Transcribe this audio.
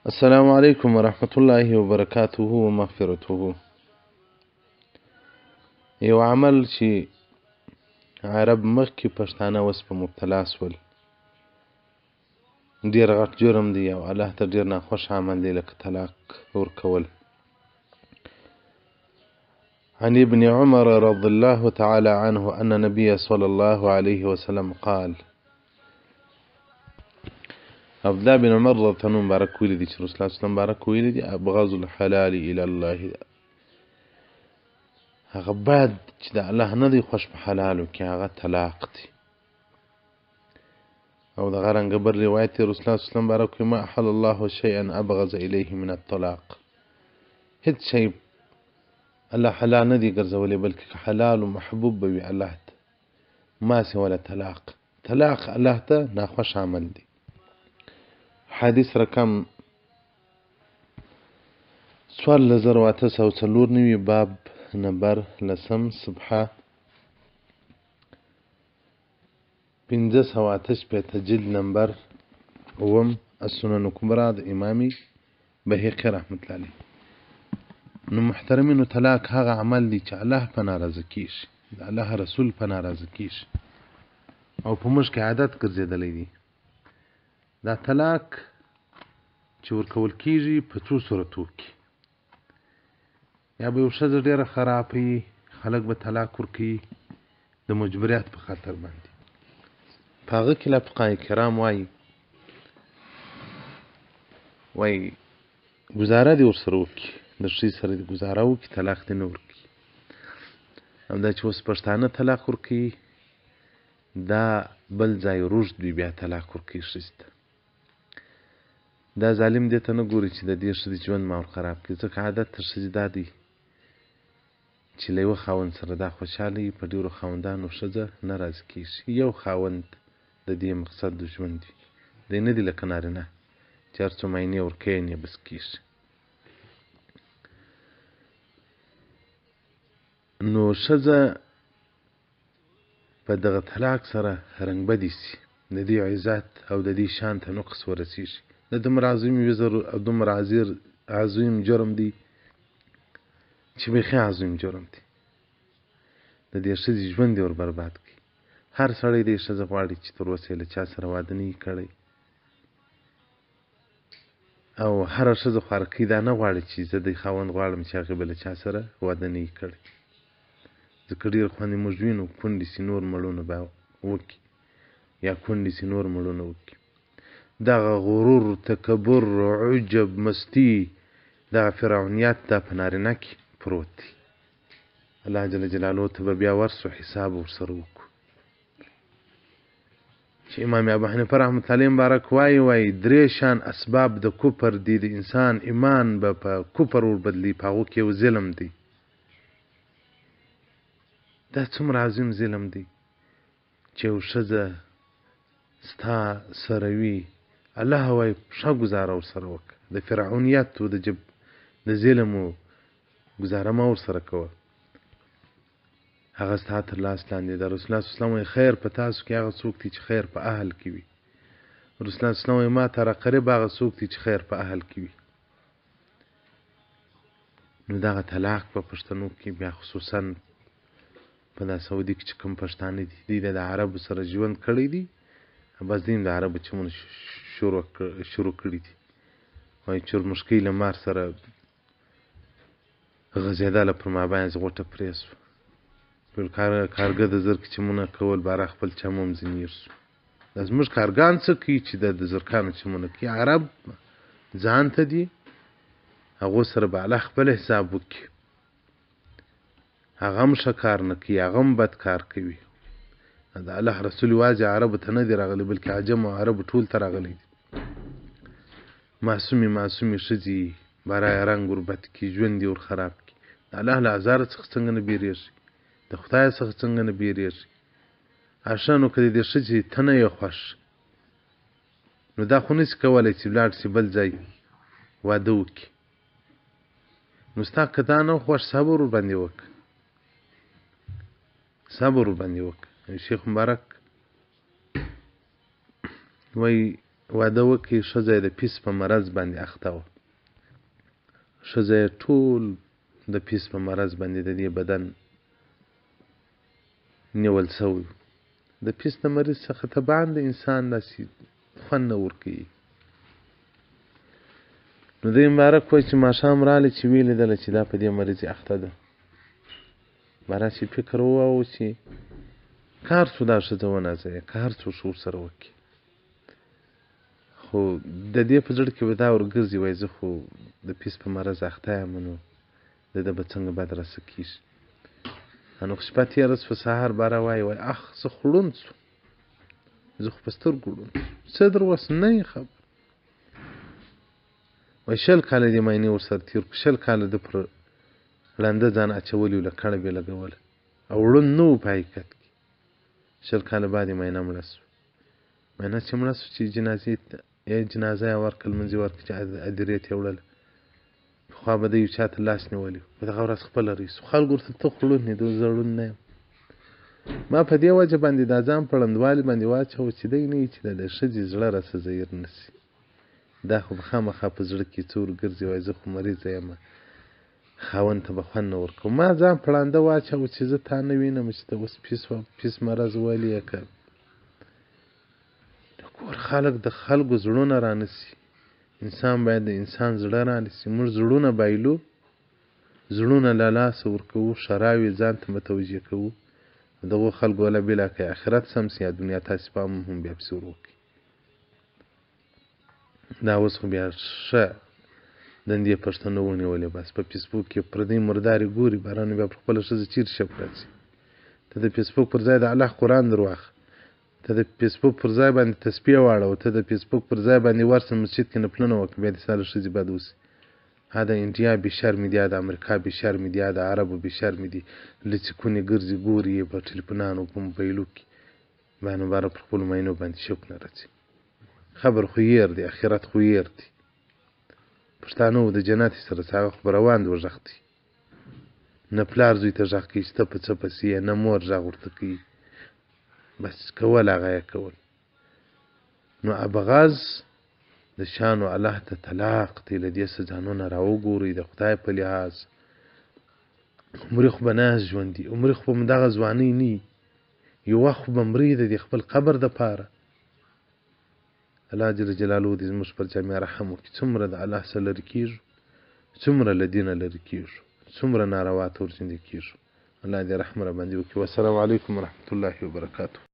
السلام علیکم ورحمة الله وبرکاته ومغفرته. یو عمل چې عرب مخکې پښتانه اوس په مبتلا سول، ډېر غټ جرم دی او الله ته ډېر ناخوښ عمل دی، لکه طلاق ورکول. عن ابن عمر رضي الله تعالى عنه أن النبي صلى الله عليه وسلم قال، عبدالله بن عمر رضی الله عنه مبارک ویلی دی چې رسول الله صلی الله علیه وسلم مبارک ویلی دی ابغض الحلال الى الله، هغه بد چې د الله نه دی خوښ په حلالو کې هغه طلاق دی. او دغه رنګه بل روایت دی رسول الله صلی الله علیه وسلم مبارک ویلی ما احل الله شیئا ابغض الیه من الطلاق، هیڅ شی الله حلال نه دی ګرځولی بلکې حلال و محبوب به وي الله ته، ما سوى طلاق. طلاق الله ته ناخوښ عمل دی. حدیث رقم 14894 باب نمبر 10 صفحه 558 جلد نمبر 9 السنن الكبرى د امام بهقي رحمت الله علیه. نو محترمینو، طلاق هغه عمل دی چې الله په ناراضه کیږي، د الله رسول په ناراضه کیږي او په موږ کې عادت ګرځېدلی دی. دا طلاق چې ورکول کیږي په څو صورتو کې، یا به یو ښځه ډېره خرابه وي خلک به طلاق ورکوي د مجبوریت په خاطر باندې. په هغه کې لا فقهای کرام وایي ګزاره دې ورسره وکړي، د ښځې سره دې ګزاره وکړي، طلاق دې نه ورکوي. همدا چې اوس پښتانه طلاق ورکوي، دا بل ځای رشد وي بیا طلاق ورکوي ښځې ته. دا ظالم دې ته نه ګوري چې د دې ښځې ژوند ما ور خراب کړي، ځکه عادت تر ښځې دا دی چې له یوه خاوند سره دا خوشحاله وي، په ډېرو خاوندانو ښځه نه راضي کېږي. یو خاوند د دې مقصد د ژوند وي، دی نه دی لکه نارینه چې هر څو معینې ورکوي یې بس کېږي. نو ښځه په دغه طلاق سره رنګبدي سي، د دې عزت او د دې شان ته نقص ورسېږي. د دومره عظیم وزر او دومره عظیم جرم دی چې بیخي عظیم جرم دی. د دې ښځې ژوند یې ور برباد کړي. هر سړی دې ښځه غواړي چې تر اوسه یې له چا سره واده نه وي کړی، او هره ښځه خوارکۍ دا نه غواړي چې زه د خاوند غواړم چې هغې به له چا سره واده نه وي کړی، ځکه ډېر خوندې موږ وینو کونډې سي نور مړونه به وکړي، یا کونډې سي نور مړونه وکړي. دغه غرور، تکبر، عجب، مستی، دغه فرعونیت دا په نارینه کې پروت دی. الله جل جلاله ته به بیا ورسو حساب ورسره وکړو. چې امام ابو حنیفه رحمت الله علیه مبارک وایي 3 شان اسباب د کفر دي، د انسان ایمان به په کفر وربدلي، په هغو کې یو ظلم دی. دا څومره عظیم ظلم دی چې یو ښځه ستا سره وي، الله وایي ښه ګزاره ورسره وکړه، د فرعونیت و د ظلم و ګزاره مه ورسره کوه، هغه ستا تر لاس لاندې ده. رسول الله صلی الله علیه وسلم وایي خیر په تاسو کې هغه څوک دی چې خیر په اهل کې وي. رسول الله صلی الله علیه وسلم وایي ما ته راقرب هغه څوک دی چې خیر په اهل کې وي. نو دغه طلاق په پښتنو کې بیا خصوصا په دا سعودي کې چې کوم پښتانه دي، دوی د عربو سره ژوند کړی دی، بس دوی د عربو چمونه شروع کړي دي. وایي چرمښکۍ له مار سره غځېدله، پر ما باندې غوټه پرې سوه، کارګه د زرکې چمونه کول، باره خپل چم هم ځینیر سو. دا زموږ کارګان څه کوي چې د زرکانو چمونه کوي؟ عرب ځان ته دي، هغو سره به الله خپل حساب وکړي. هغه هم ښه کار نه کوي، هغه هم بد کار کوي. د الله رسول یوازې عربو ته نه دی راغلی، بلکې عجم او عربو ټول ته راغلی دی. معصومې ښځې برای رنګ وربد کړي، ژوند یې ور خراب کړي. د الله له عذاره څخه څنګه نه بیریږي، د خدای څخه څنګه نه بیریږي. اشه نو که د دې ښځې ته نه یې خوښ، نو دا خو نسي کولی چې ولاړ سي بل ځای واده وکړي. نو ستا که دا نه خوښ، صبر ورباندې وکړه، صبر ورباندې وکړه. شیخ مبارک وایي واده وکړي ښځه یې د پیس په مرض باندې اخته وه ښځه یې ټول د پیس په مرض باندې د دې بدن نیول سوی د پیس د مریض څخه طبعا د انسان داسې خوند نه ورکوي نو دی مبارک وایي چې ماښام راغلی چې ویې لیدله چې دا په دې مریض اخته ده ما راسې فکر وواهه چې که هر څو دا ښځه ونازوي که هر څو ښه ورسره وکړي خو د دې په زړه کې به دا ورګرځي وایي زه خو د پیس په مرض اخته یم نو د ده به څنګه بد راسه کېږي نو شپه تېره شوه سهار به راوایي وایي اخ زه خو ړوند شوم زه خو په سترګو ړوند څه در وس نه یې خبر وایي 20 کاله دې معاینې ورسره تېر کړو 20 کاله ده پر ړنده ځان اچولي وو له کڼه بې لګوله او ړوند نه و په حقیقت کې 20 کاله بعد یې معاینه مړه شوه معاینه چې مړه شوه چې جنازې ته جنازه یې ورکړل لمونځ یې ورکړ چې هدیرې ته یې وړله پخوا به ده یو چا ته لاس نیولی په دغه ورځ خپله رئیس خلکو ورته ته خو ړوند یې زه ړوند نه یم ما په دې وجه باندې دا ځان په ړندوالي باندې واچوه چې دی نه وي چې د ښځې زړه راڅه زهیر نه شي دا خو به خامخا په زړه کې څه ورګرځي وایي زه خو مریضه یم خاوند ته به خوند نه ورکوم ما ځان په ړانده واچوه چې زه تا نه وینم چې ته اوس پیس مرض ولې یې که د کور خلک د خلکو زړونه رانیسي انسان باید د انسان زړه رانیسي موږ زړونه بایلو زړونه له لاسه ورکوو شراوې ځان ته متوجه کوو دغو خلکو وله بلا که آخرت سم سي یا دنیا تاسې پام هم بیا پسې ور وکړي دا اوس خو بیا ښه دندې پښتنو ونیولې بس په فیسبوک کې پردۍ مردارې ګوري بارانو بیا پر خپله ښځه چیرې شپ راځي ته د فیسبوک پر ځای د الله قرآن در واخله ته د فیسبوک پر ځای باندې تسبیح واړوه ته د فیسبوک پر ځای باندې ورسه مسجد کې نفلونه وکړه بیا دې ستا له ښځې بد وسي ها د انډیا بې شرمې دي د امریکا بې شرمې دي د عربو بې شرمې دي لڅې کونې ګرځي ګوري یې په ټلیفونانو په موبایلو کې باندې باره پر خپلو مینو باندې شوق نه راځي خبر خو یېر دی اخرت خو یېر دی پښتانه و د جنت سره هغه خو به روان دی غږ دی نه پلار زوی ته غږ کوي چې ته په څه پسې یې نه مور غږ ورته کوي بس کول هغه یې کول نو ابغاز د شانو الله ته طلاق دی له دې څه ځانونه را وګورئ د خدای په لحاظ عمرې خو به ناز ژوند دي عمرې خو به دغه ځوانۍ نه وي یو وخت خو به مرې د دې خپل قبر دپاره الله جل جلاله دې زموږ پر جامع رحم وکړي څومره د الله څخه لرې کېږو څومره له دینه لرې کېږو څومره ناروا ته ورجندې کېږو الله دې رحم را باندې وکړي والسلام علیکم ورحمة الله وبرکاته